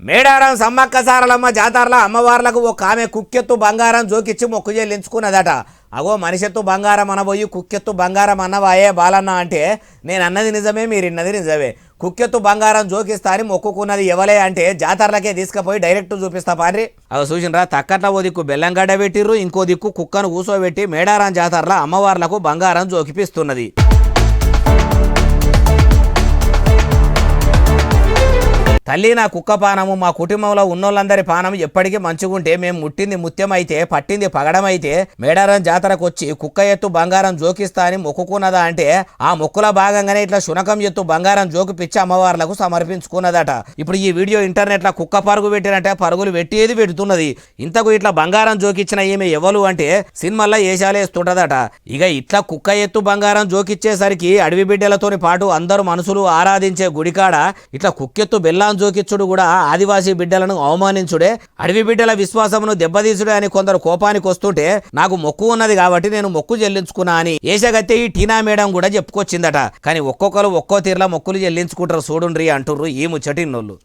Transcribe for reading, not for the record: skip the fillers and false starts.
మేడారం సమ్మక్క సారలమ్మ జాతరలో అమ్మవార్లకు ఒక ఆమె కుక్కెత్తు బంగారం జోకిచ్చి మొక్కు చెల్లించుకున్నదట. అగో మనిషెత్తు బంగారం అనబోయి కుక్కెత్తు బంగారం అన్నవాయే బాలన్న అంటే నేను అన్నది నిజమే, మీరిన్నది నిజమే. కుక్కెత్తు బంగారం జోకిస్తా అని మొక్కుకున్నది ఎవలే అంటే జాతరలకే తీసుకుపోయి డైరెక్ట్ చూపిస్తా పారి. అవి చూసినరా, తక్కట్ల ఓ దిక్కు బెల్లంగడ్డ పెట్టిర్రు, ఇంకో దిక్కు కుక్కను కూసోబెట్టి మేడారం జాతరలో అమ్మవార్లకు బంగారం జోకిపిస్తున్నది. తల్లి నా కుక్క పానము, మా కుటుంబంలో ఉన్నోళ్ళందరి పానం ఎప్పటికీ మంచిగుంటే మేము ముట్టింది ముత్యమైతే పట్టింది పగడమైతే మేడారం జాతరకు వచ్చి కుక్క ఎత్తు బంగారం జోకిస్తా అని మొక్కుకున్నదా అంటే ఆ మొక్కుల భాగంగానే ఇట్లా శునకం ఎత్తు బంగారం జోకిపిచ్చి అమ్మవార్లకు సమర్పించుకున్నదట. ఇప్పుడు ఈ వీడియో ఇంటర్నెట్ లో కుక్క పరుగు పెట్టినట్టే పరుగులు పెట్టేది పెడుతున్నది. ఇంతకు ఇట్లా బంగారం జోకిచ్చిన ఈమె ఎవరు అంటే సినిమాల్లో ఏషాలేస్తుంటదట. ఇక ఇట్లా కుక్క ఎత్తు బంగారం జోకిచ్చేసరికి అడవి బిడ్డలతోని పాటు అందరూ మనుషులు ఆరాధించే గుడికాడ ఇట్లా కుక్కెత్తు బెల్లం జోకిచ్చుడు కూడా ఆదివాసీ బిడ్డలను అవమానించుడే, అడవి బిడ్డల విశ్వాసమును దెబ్బతీసుడే అని కొందరు కోపానికి వస్తుంటే నాకు మొక్కు ఉన్నది కాబట్టి నేను మొక్కు చెల్లించుకున్నా అని ఏషగత్తే ఈ టీనా మేడం కూడా చెప్పుకొచ్చిందట. కానీ ఒక్కొక్కరు ఒక్కో తీరులా మొక్కులు చెల్లించుకుంటారు చూడుండ్రి అంటుర్రు ఈ ముచ్చటిన్నోళ్ళు.